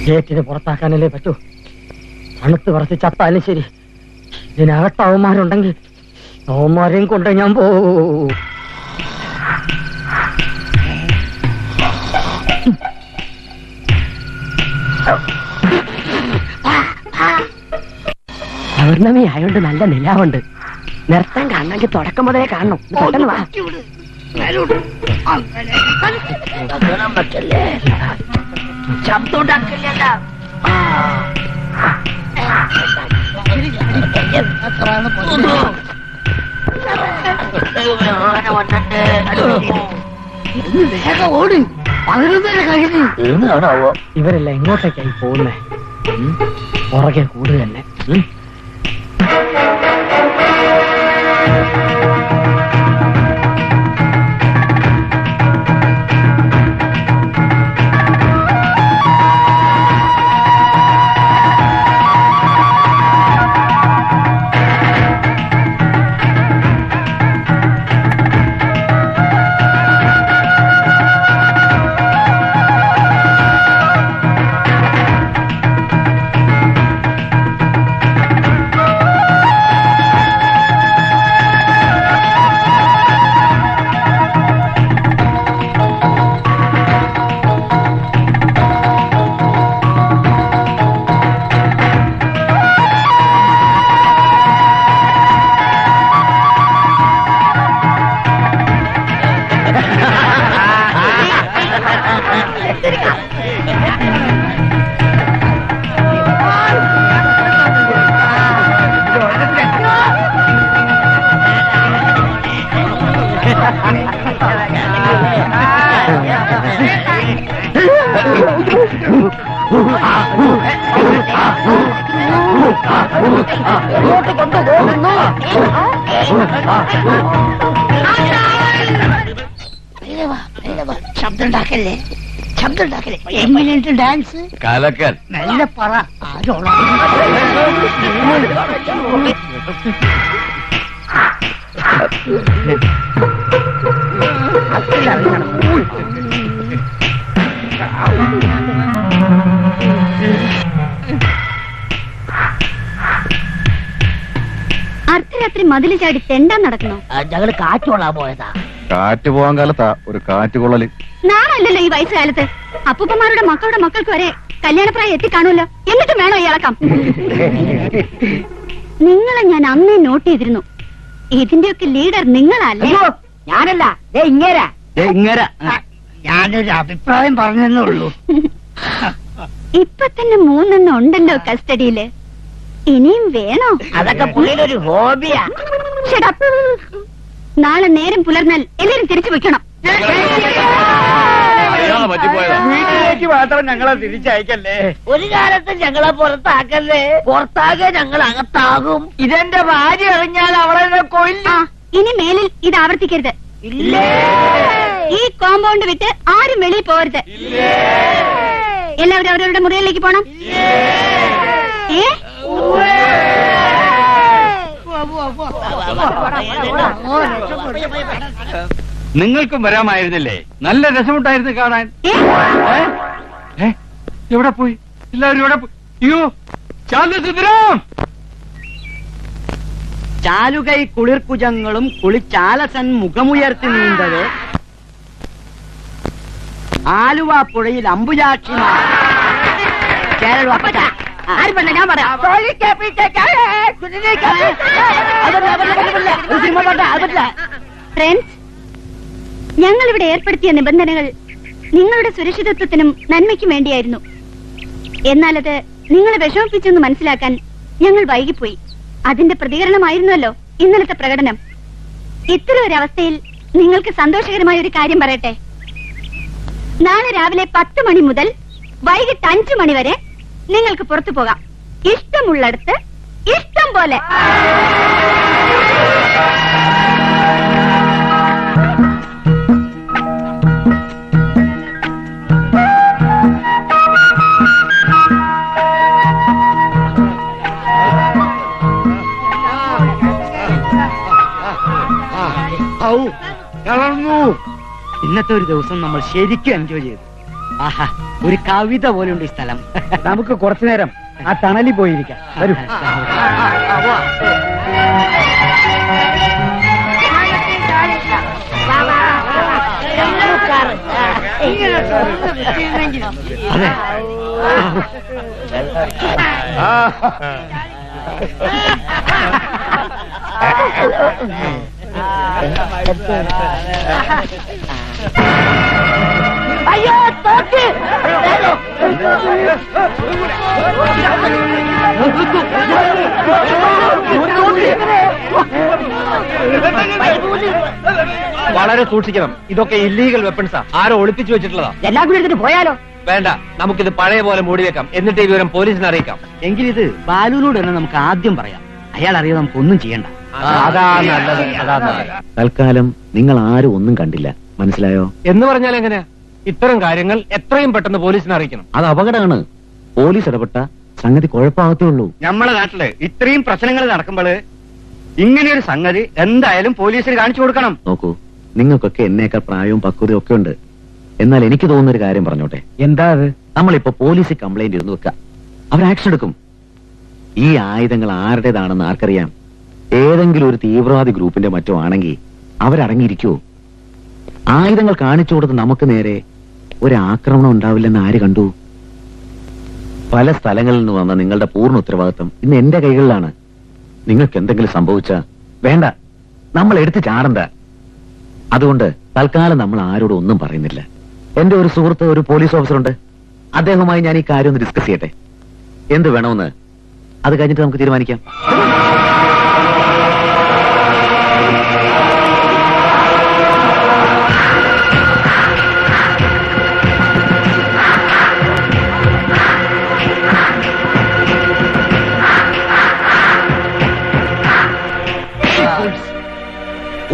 ഗേറ്റിന് പുറത്താക്കാനല്ലേ പറ്റൂ. തണുത്ത് പറച്ച് ചത്താലും ശരി, ഇതിനകത്ത് അവന്മാരുണ്ടെങ്കിൽ അവന്മാരെയും കൊണ്ട് ഞാൻ പോവും. പൗർണമി ആയോണ്ട് നല്ല നിലാവുണ്ട്. നിർത്താൻ കാണണമെങ്കിൽ തുടക്കം മുതലേ കാണണം. പെട്ടെന്ന് വാ. ഇവരെല്ലാം എങ്ങോട്ടേക്കായി പോകുന്നേ? പുറകെ കൂടുക തന്നെ. ശബ്ദമുണ്ടാക്കല്ലേ, ശബ്ദമുണ്ടാക്കല്ലേ. എങ്ങനെയുണ്ട് ഡാൻസ്? കലക്കൻ. നല്ല പറ. ആരോളാ അർദ്ധരാത്രി മതില് ചാടി തെണ്ടാൻ നടക്കണോ? ഞങ്ങള് കാറ്റ് കൊള്ളാൻ പോയതാ. കാറ്റ് പോകാൻ കാലത്താ ഒരു കാറ്റ് കൊള്ളല്. നാളല്ലല്ലോ ഈ വയസ്സുകാലത്ത്. അപ്പൂപ്പന്മാരുടെ മക്കളുടെ മക്കൾക്ക് വരെ കല്യാണപ്രായം എത്തിക്കാണൂല്ലോ. എന്നിട്ടും വേണോ ഈ ഇളക്കം? നിങ്ങളെ ഞാൻ അന്നേ നോട്ട് ചെയ്തിരുന്നു. ഇതിന്റെയൊക്കെ ലീഡർ നിങ്ങളല്ലേ? ഞാനല്ല, ഞാനൊരു അഭിപ്രായം പറഞ്ഞേ ഉള്ളൂ. ഇപ്പൊ തന്നെ 3 ഉണ്ടല്ലോ കസ്റ്റഡിയില്. ഇനിയും വേണോ? അതൊക്കെ പുള്ളിയുടെ ഒരു ഹോബിയാ. നാളെ നേരം പുലർന്നാൽ എല്ലാരും തിരിച്ചു വെക്കണം. വീട്ടിലേക്ക് മാത്രം ഞങ്ങളെ തിരിച്ചയക്കല്ലേ. ഒരു കാലത്ത് ഞങ്ങളെ പുറത്താക്കല്ലേ. പുറത്താകെ ഞങ്ങൾ അകത്താകും. ഇതെന്റെ ഭാര്യ അറിഞ്ഞാൽ അവളെ കൊല്ലും. ഇനി മേലിൽ ഇത് ആവർത്തിക്കരുത്. ഈ കോമ്പൗണ്ട് വിട്ട് ആരും വെളിയിൽ പോകരുത്. എല്ലാവരും അവരവരുടെ മുറിയിലേക്ക് പോണം. നിങ്ങൾക്കും വരാമായിരുന്നില്ലേ? നല്ല രസമുണ്ടായിരുന്നു കാണാൻ. എവിടെ പോയി എല്ലാവരും? എവിടെ പോയി? അയ്യോ, ശാന്തസുന്ദരം! ചാലുകൈ കുളിർക്കുജങ്ങളും കുളിച്ചാലസൻ മുഖമുയർത്തി നീണ്ടത് ആലുവ പുഴയിൽ അമ്പുജാക്ഷിമാർ. ഞാൻ പറയാം. ഫ്രണ്ട്സ്, ഞങ്ങളിവിടെ ഏർപ്പെടുത്തിയ നിബന്ധനകൾ നിങ്ങളുടെ സുരക്ഷിതത്വത്തിനും നന്മയ്ക്കും വേണ്ടിയായിരുന്നു. എന്നാലത് നിങ്ങളെ വിഷമിപ്പിച്ചെന്ന് മനസ്സിലാക്കാൻ ഞങ്ങൾ വൈകിപ്പോയി. അതിന്റെ പ്രതികരണമായിരുന്നല്ലോ ഇന്നലത്തെ പ്രകടനം. ഇത്തരം ഒരു അവസ്ഥയിൽ നിങ്ങൾക്ക് സന്തോഷകരമായ ഒരു കാര്യം പറയട്ടെ. നാളെ രാവിലെ 10 മണി മുതൽ വൈകിട്ട് 5 മണി വരെ നിങ്ങൾക്ക് പുറത്തു പോകാം. ഇഷ്ടമുള്ളിടത്ത് ഇഷ്ടം പോലെ. ഇന്നത്തെ ഒരു ദിവസം നമ്മൾ ശരിക്കും എൻജോയ് ചെയ്തു. ആഹാ, ഒരു കവിത പോലെയുണ്ട് ഈ സ്ഥലം. നമുക്ക് കുറച്ചു നേരം ആ തണലിൽ പോയിരിക്കാം. വരൂ. അതെ. അയ്യോ തോക്ക് വളരെ സൂക്ഷിക്കണം. ഇതൊക്കെ ഇല്ലീഗൽ വെപ്പൺസാ. ആരോ ഒളിപ്പിച്ചു വെച്ചിട്ടുള്ളതാ. എല്ലാം കൂടി എടുത്തിട്ട് പോയാലോ? വേണ്ട, നമുക്കിത് പഴയ പോലെ മൂടി വെക്കാം. എന്നിട്ട് ഈ വിവരം പോലീസിനെ അറിയിക്കാം. എങ്കിലിത് ബാലുവിനോട് തന്നെ നമുക്ക് ആദ്യം പറയാം. അയാൾ അറിയാതെ നമുക്കൊന്നും ചെയ്യണ്ട. അതാ നല്ലത്, അതാ നല്ലത്. തൽക്കാലം നിങ്ങൾ ആരും ഒന്നും കണ്ടില്ല, മനസ്സിലായോ? എന്ന് പറഞ്ഞാൽ എങ്ങനെയാ? ഇത്തരം കാര്യങ്ങൾ എത്രയും പെട്ടെന്ന് പോലീസിനെ അറിയിക്കണം. അത് അപകടമാണ്. പോലീസ് ഇടപെട്ട സംഗതി കുഴപ്പമാകത്തേ ഉള്ളൂ. നമ്മളെ നാട്ടില് ഇത്രയും പ്രശ്നങ്ങൾ നടക്കുമ്പോള് ഇങ്ങനെയൊരു സംഗതി എന്തായാലും പോലീസിന് കാണിച്ചു കൊടുക്കണം. നോക്കൂ, നിങ്ങൾക്കൊക്കെ എന്നേക്കാൾ പ്രായവും പക്വതയും ഒക്കെ ഉണ്ട്. എന്നാൽ എനിക്ക് തോന്നുന്ന ഒരു കാര്യം പറഞ്ഞോട്ടെ. എന്താ അത്? നമ്മളിപ്പോ പോലീസിൽ കംപ്ലൈന്റ് ഇരുന്ന് വെക്കാം. അവർ ആക്ഷൻ എടുക്കും. ഈ ആയുധങ്ങൾ ആരുടേതാണെന്ന് ആർക്കറിയാം? ഏതെങ്കിലും ഒരു തീവ്രവാദി ഗ്രൂപ്പിന്റെ മറ്റോ ആണെങ്കിൽ അവരടങ്ങിയിരിക്കുവോ? ആയുധങ്ങൾ കാണിച്ചു കൊടുത്ത് നമുക്ക് നേരെ ഒരു ആക്രമണം ഉണ്ടാവില്ലെന്ന് ആര് കണ്ടു? പല സ്ഥലങ്ങളിൽ നിന്ന് വന്ന നിങ്ങളുടെ പൂർണ്ണ ഉത്തരവാദിത്വം ഇന്ന് എന്റെ കൈകളിലാണ്. നിങ്ങൾക്ക് എന്തെങ്കിലും സംഭവിച്ചാ വേണ്ട, നമ്മൾ എടുത്ത് ചാടണ്ട. അതുകൊണ്ട് തൽക്കാലം നമ്മൾ ആരോടും ഒന്നും പറയുന്നില്ല. എന്റെ ഒരു സുഹൃത്ത് ഒരു പോലീസ് ഓഫീസറുണ്ട്. അദ്ദേഹവുമായി ഞാൻ ഈ കാര്യം ഒന്ന് ഡിസ്കസ് ചെയ്യട്ടെ. എന്ത് വേണമെന്ന് അത് കഴിഞ്ഞിട്ട് നമുക്ക് തീരുമാനിക്കാം.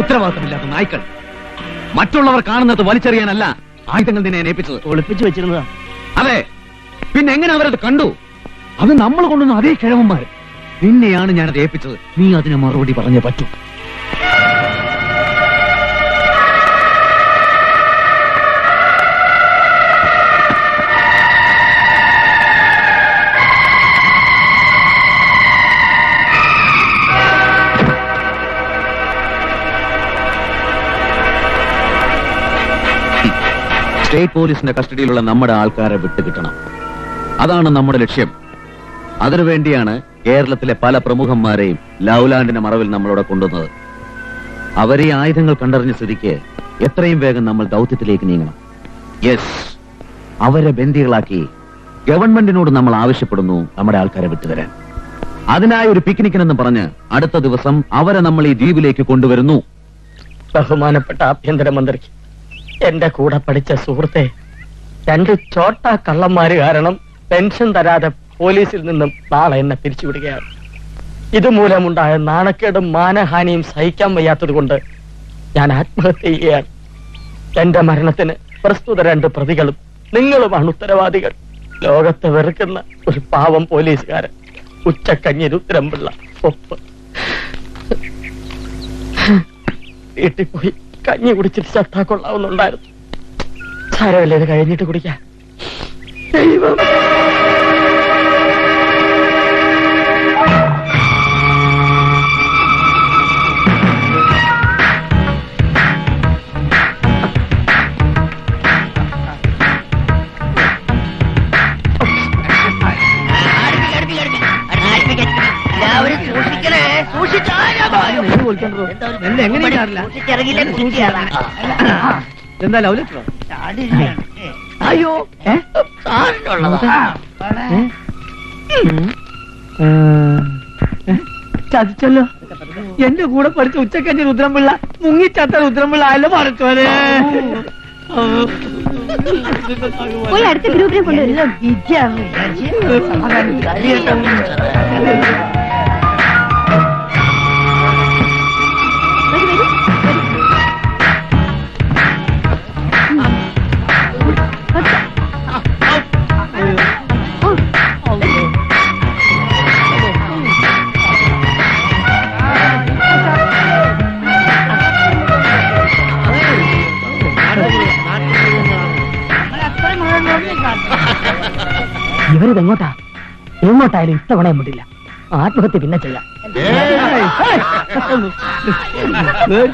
ഉത്തരവാദിത്തമില്ലാത്ത നായ്ക്കൾ. മറ്റുള്ളവർ കാണുന്നത് വലിച്ചെറിയാനല്ല ആയുധങ്ങൾ നിന്നെ ഏൽപ്പിച്ചത്. ഒളിപ്പിച്ചു വെച്ചിരുന്നതാ. അതെ, പിന്നെ എങ്ങനെ അവരത് കണ്ടു? അത് നമ്മൾ കൊണ്ടുവന്ന അതേ കിഴവന്മാർ. നിന്നെയാണ് ഞാനത് ഏൽപ്പിച്ചത്. നീ അതിന് മറുപടി പറഞ്ഞേ പറ്റൂ. സ്റ്റേറ്റ് പോലീസിന്റെ കസ്റ്റഡിയിലുള്ള നമ്മുടെ ആൾക്കാരെ വിട്ടുകിട്ടണം. അതാണ് നമ്മുടെ ലക്ഷ്യം. അതിനുവേണ്ടിയാണ് കേരളത്തിലെ പല പ്രമുഖന്മാരെയും ലൗലാൻഡിന്റെ മറവിൽ നമ്മളോട് കൊണ്ടുവന്നത്. അവരെ ആയുധങ്ങൾ കണ്ടറിഞ്ഞ സ്ഥിതിക്ക് എത്രയും വേഗം നമ്മൾ ദൗത്യത്തിലേക്ക് നീങ്ങണം. യെസ്, അവരെ ബന്ദികളാക്കി ഗവൺമെന്റിനോട് നമ്മൾ ആവശ്യപ്പെടുന്നു നമ്മുടെ ആൾക്കാരെ വിട്ടുതരാൻ. അതിനായി ഒരു പിക്നിക്കിനെന്ന് പറഞ്ഞ് അടുത്ത ദിവസം അവരെ നമ്മൾ ഈ ദ്വീപിലേക്ക് കൊണ്ടുവരുന്നു. ബഹുമാനപ്പെട്ട ആഭ്യന്തരമന്ത്രിക്ക് എന്റെ കൂടെ പഠിച്ച സുഹൃത്തെ, 2 ചോട്ട കള്ളന്മാര് കാരണം പെൻഷൻ തരാതെ പോലീസിൽ നിന്നും നാളെ എന്നെ പിരിച്ചുവിടുകയാണ്. ഇതുമൂലമുണ്ടായ നാണക്കേടും മാനഹാനിയും സഹിക്കാൻ വയ്യാത്തത് കൊണ്ട് ഞാൻ ആത്മഹത്യ ചെയ്യുകയാണ്. എന്റെ മരണത്തിന് പ്രസ്തുത 2 പ്രതികളും നിങ്ങളുമാണ് ഉത്തരവാദികൾ. ലോകത്തെ വെറുക്കുന്ന ഒരു പാവം പോലീസുകാരൻ, ഉച്ചക്കഞ്ഞി രുദ്രംപിള്ള ഒപ്പ്. വീട്ടിൽ പോയി കഞ്ഞി കുടിച്ചിട്ട് ചത്താ കൊള്ളാവുന്നുണ്ടായിരുന്നു. സാരമല്ലേ, ഇത് കഴിഞ്ഞിട്ട് കുടിക്കാം. ദൈവം. എന്താ ലൗലോ? അയ്യോ, ചതിച്ചല്ലോ. എന്റെ കൂടെ പഠിച്ച ഉച്ചക്കഞ്ഞി രുദ്രംപിള്ള മുങ്ങിച്ചാത്ത രുദ്രംപിള്ള ആയല്ലോ പറച്ചോനെ. പോയി അടുത്ത ഗ്രൂപ്പിനെ കൊണ്ടുവരും. ഇവരിതെങ്ങോട്ടാ? എങ്ങോട്ടായാലും ഇത്തവണയും വിടില്ല. ആത്മഹത്യ പിന്നെ ചെയ്യാം. ഏയ്.